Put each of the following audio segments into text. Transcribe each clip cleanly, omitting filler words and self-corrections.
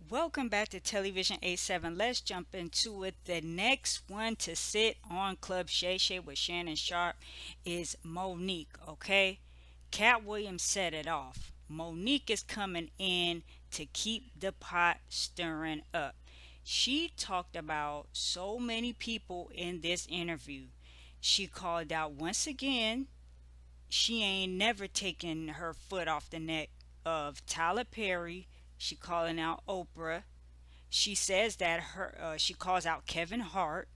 Welcome back to Television 87. Let's jump into it. The next one to sit on Club Shay Shay with Shannon Sharp is Monique, okay? Cat Williams set it off. Monique is coming in to keep the pot stirring up. She talked about so many people in this interview. She called out once again, she ain't never taken her foot off the neck of Tyler Perry. She calling out Oprah. She says that she calls out Kevin Hart.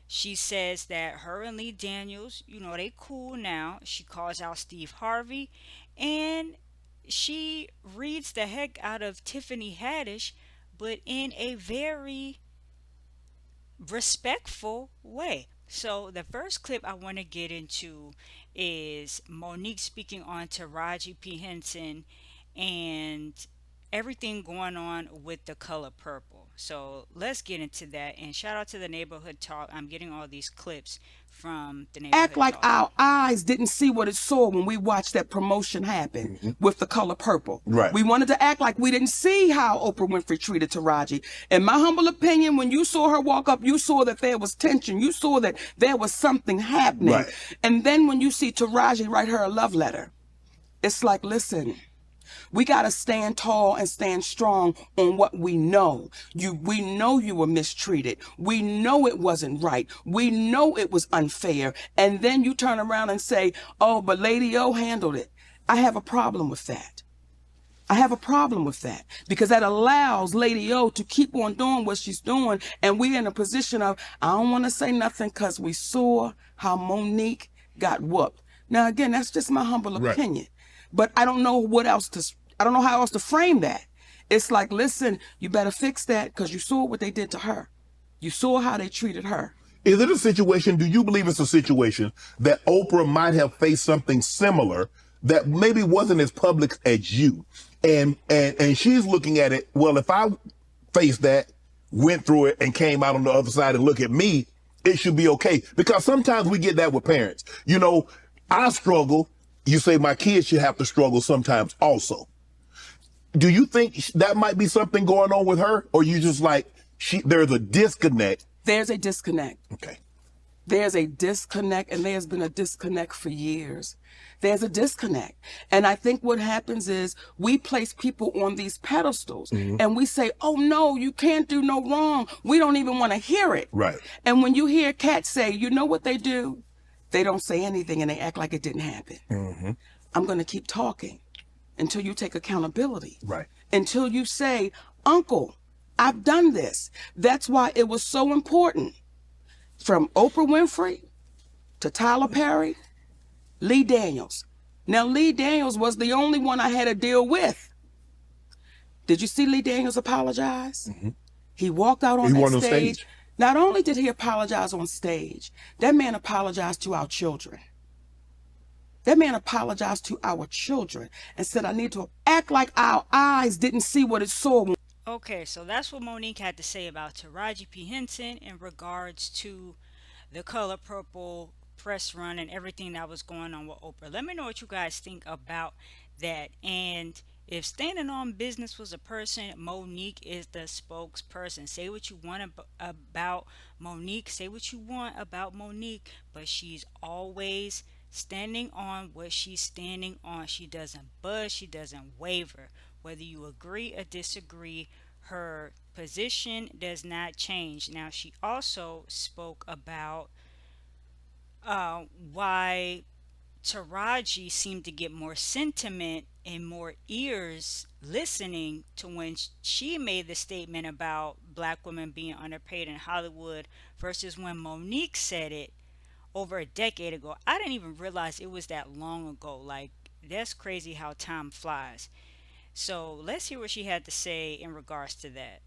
She says that her and Lee Daniels, they cool now. She calls out Steve Harvey, and she reads the heck out of Tiffany Haddish, but in a very respectful way. So the first clip I want to get into is Monique speaking on Taraji P. Henson and everything going on with the color purple. So let's get into that. And shout out to the neighborhood talk. I'm getting all these clips from the Act neighborhood like talk. our eyes didn't see what it saw when we watched that promotion happen with the color purple. Right. We wanted to act like we didn't see how Oprah Winfrey treated Taraji. In my humble opinion, when you saw her walk up, you saw that there was tension. You saw that there was something happening. Right. And then when you see Taraji write her a love letter, it's like, listen, we got to stand tall and stand strong on what we know. We know you were mistreated. We know it wasn't right. We know it was unfair. And then you turn around and say, oh, but Lady O handled it. I have a problem with that. I have a problem with that because that allows Lady O to keep on doing what she's doing. And we're in a position of, I don't want to say nothing because we saw how Monique got whooped. Now, again, that's just my humble Right. opinion. But I don't know I don't know how else to frame that. It's like, listen, you better fix that because you saw what they did to her. You saw how they treated her. Is it a situation, do you believe it's a situation that Oprah might have faced something similar that maybe wasn't as public as you? And she's looking at it, well, if I faced that, went through it, and came out on the other side and look at me, it should be okay. Because sometimes we get that with parents. I struggle. You say my kids should have to struggle sometimes also. Do you think that might be something going on with her? Or you just like, there's a disconnect? There's a disconnect. Okay. There's a disconnect, and there's been a disconnect for years. There's a disconnect. And I think what happens is we place people on these pedestals and we say, oh no, you can't do no wrong. We don't even want to hear it. Right. And when you hear cats say, you know what they do? They don't say anything and they act like it didn't happen. I'm going to keep talking until you take accountability. Right. Until you say, Uncle, I've done this. That's why it was so important. From Oprah Winfrey to Tyler Perry, Lee Daniels. Now, Lee Daniels was the only one I had to deal with. Did you see Lee Daniels apologize? He walked out on He that went on stage. stage. Not only did he apologize on stage, that man apologized to our children. That man apologized to our children and said, I need to act like our eyes didn't see what it saw. Okay, so that's what Monique had to say about Taraji P. Henson in regards to the color purple press run and everything that was going on with Oprah. Let me know what you guys think about that. And if standing on business was a person, Monique is the spokesperson. Say what you want about Monique, say what you want about Monique, but she's always standing on what she's standing on. She doesn't budge, she doesn't waver. Whether you agree or disagree, her position does not change. Now, she also spoke about why Taraji seemed to get more sentiment and more ears listening to when she made the statement about black women being underpaid in Hollywood versus when Monique said it over a decade ago. I didn't even realize it was that long ago. Like, that's crazy how time flies. So let's hear what she had to say in regards to that.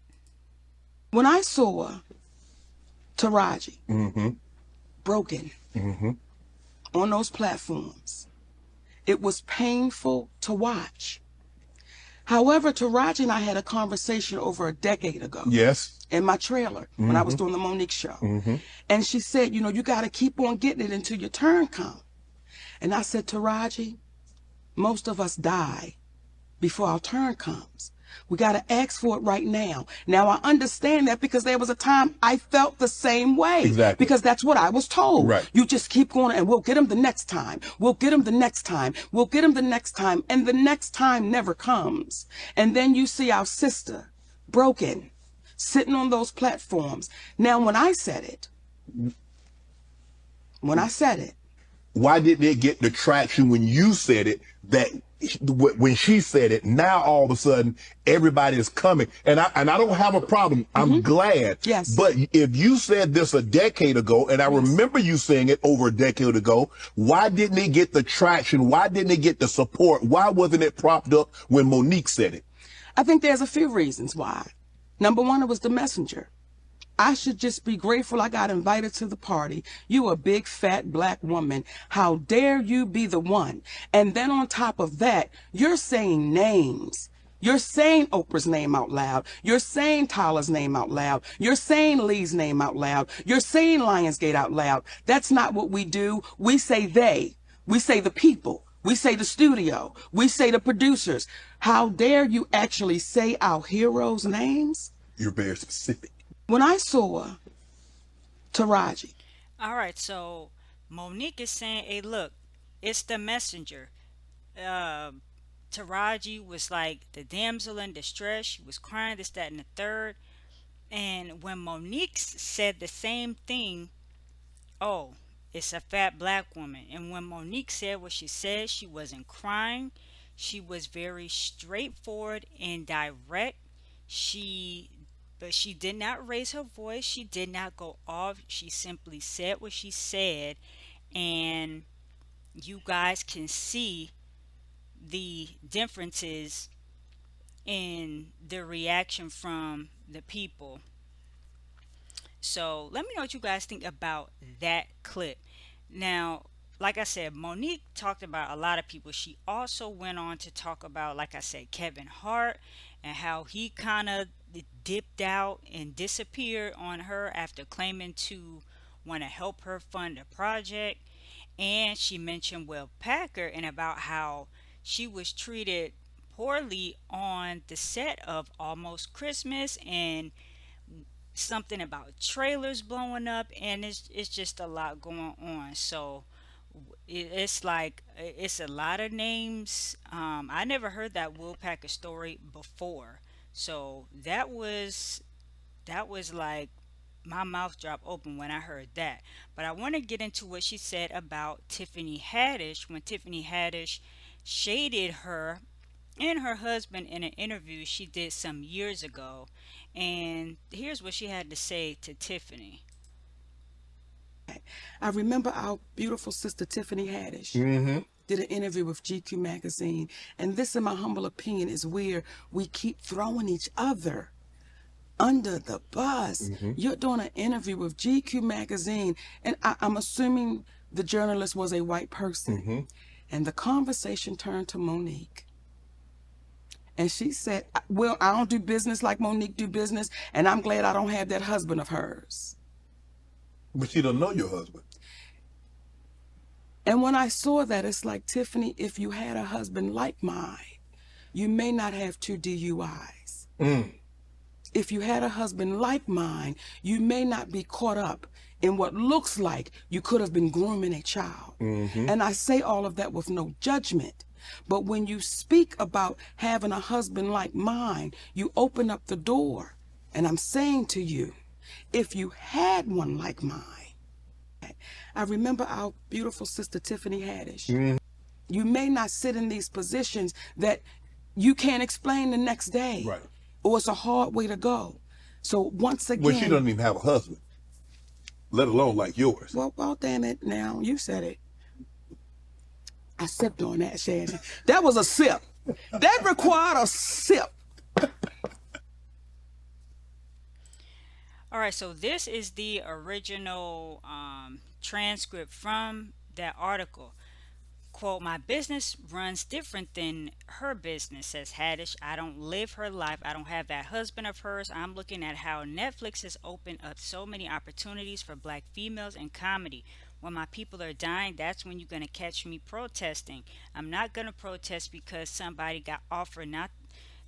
When I saw Taraji broken on those platforms, it was painful to watch. However, Taraji and I had a conversation over a decade ago. Yes. In my trailer when I was doing the Monique show. And she said, you got to keep on getting it until your turn comes. And I said, Taraji, most of us die before our turn comes. We got to ask for it right now. Now, I understand that because there was a time I felt the same way. Exactly. Because that's what I was told. Right. You just keep going and we'll get them the next time. We'll get them the next time. We'll get them the next time. And the next time never comes. And then you see our sister broken, sitting on those platforms. Now, when I said it, Why didn't it get the traction when you said it that when she said it? Now all of a sudden everybody is coming, and I don't have a problem. I'm glad. Yes. But if you said this a decade ago, and I remember you saying it over a decade ago, why didn't it get the traction? Why didn't it get the support? Why wasn't it propped up when Monique said it? I think there's a few reasons why. Number one, it was the messenger. I should just be grateful I got invited to the party. You a big fat black woman. How dare you be the one? And then on top of that, you're saying names. You're saying Oprah's name out loud. You're saying Tyler's name out loud. You're saying Lee's name out loud. You're saying Lionsgate out loud. That's not what we do. We say they. We say the people. We say the studio. We say the producers. How dare you actually say our heroes' names? You're very specific. When I saw Taraji, All right, so Monique is saying, "Hey, look, it's the messenger." Uh, Taraji was like the damsel in distress. She was crying, this, that, and the third. And when Monique said the same thing, oh, it's a fat black woman. And when Monique said what she said, she wasn't crying. She was very straightforward and direct. She but she did not raise her voice. She did not go off. She simply said what she said, and you guys can see the differences in the reaction from the people. So let me know what you guys think about that clip. Now, like I said, Monique talked about a lot of people. She also went on to talk about, like I said, Kevin Hart and how he kind of dipped out and disappeared on her after claiming to want to help her fund a project. And she mentioned Will Packer and about how she was treated poorly on the set of Almost Christmas, and something about trailers blowing up, and it's just a lot going on. So it's like it's a lot of names. I never heard that Will Packer story before, so that was like my mouth dropped open when I heard that. But I want to get into what she said about Tiffany Haddish when Tiffany Haddish shaded her and her husband in an interview she did some years ago. And here's what she had to say to Tiffany. I remember our beautiful sister Tiffany Haddish did an interview with GQ magazine, and this, in my humble opinion, is where we keep throwing each other under the bus. You're doing an interview with GQ magazine, and I'm assuming the journalist was a white person, and the conversation turned to Monique. And she said, well, I don't do business like Monique do business, and I'm glad I don't have that husband of hers. But she don't know your husband. And when I saw that, it's like, Tiffany, if you had a husband like mine, you may not have 2 DUIs. If you had a husband like mine, you may not be caught up in what looks like you could have been grooming a child. And I say all of that with no judgment. But when you speak about having a husband like mine, you open up the door. And I'm saying to you, if you had one like mine, I remember our beautiful sister Tiffany Haddish. You may not sit in these positions that you can't explain the next day. Right. Or it's a hard way to go. So once again... Well, she doesn't even have a husband, let alone like yours. Well, damn it now. You said it. I sipped on that, Shannon. That was a sip. That required a sip. All right, so this is the original transcript from that article. Quote, "My business runs different than her business," says Haddish. "I don't live her life. I don't have that husband of hers. I'm looking at how Netflix has opened up so many opportunities for black females in comedy. When my people are dying, that's when you're going to catch me protesting. I'm not going to protest because somebody got offered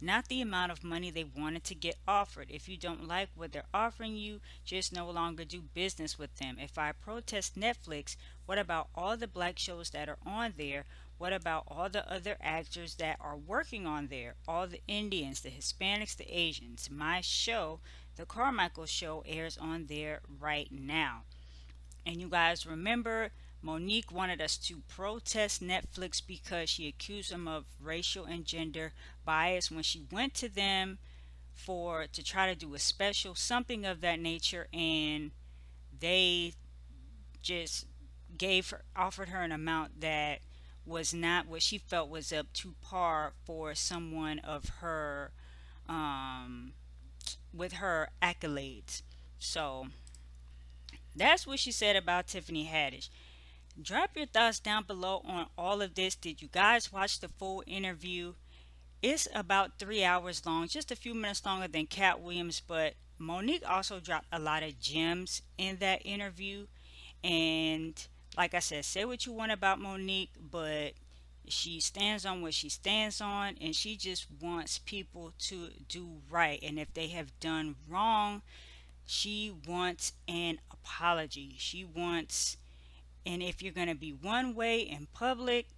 not the amount of money they wanted to get offered. If you don't like what they're offering you, just no longer do business with them. If I protest Netflix, what about all the black shows that are on there? What about all the other actors that are working on there? All the Indians, the Hispanics, the Asians. My show, The Carmichael Show, airs on there right now. And you guys remember, Monique wanted us to protest Netflix because she accused them of racial and gender bias when she went to them for to try to do a special, something of that nature, and they just gave her offered her an amount that was not what she felt was up to par for someone of her um with her accolades. So that's what she said about Tiffany Haddish. Drop your thoughts down below on all of this. Did you guys watch the full interview? It's about 3 hours long, just a few minutes longer than Cat Williams, but Monique also dropped a lot of gems in that interview. And like I said, say what you want about Monique, but she stands on what she stands on, and she just wants people to do right. And if they have done wrong, she wants an apology. She wants, and if you're going to be one way in public,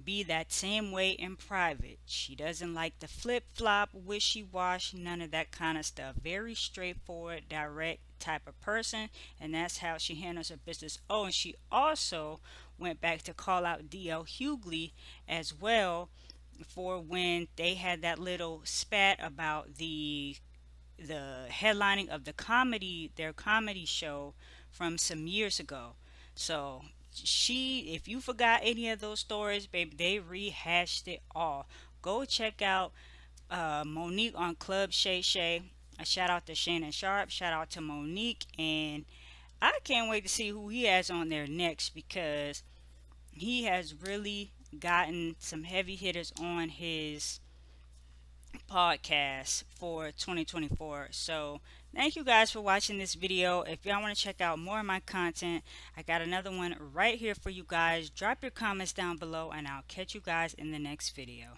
be that same way in private. She doesn't like the flip flop, wishy washy, none of that kind of stuff. Very straightforward, direct type of person, and that's how she handles her business. Oh, and she also went back to call out DL Hughley as well for when they had that little spat about the headlining of their comedy show from some years ago. So she, if you forgot any of those stories, baby, they rehashed it all. Go check out Monique on Club Shay Shay. A shout out to Shannon Sharp. Shout out to Monique, and I can't wait to see who he has on there next because he has really gotten some heavy hitters on his podcast for 2024. So thank you guys for watching this video. If y'all want to check out more of my content, I got another one right here for you guys. Drop your comments down below, and I'll catch you guys in the next video.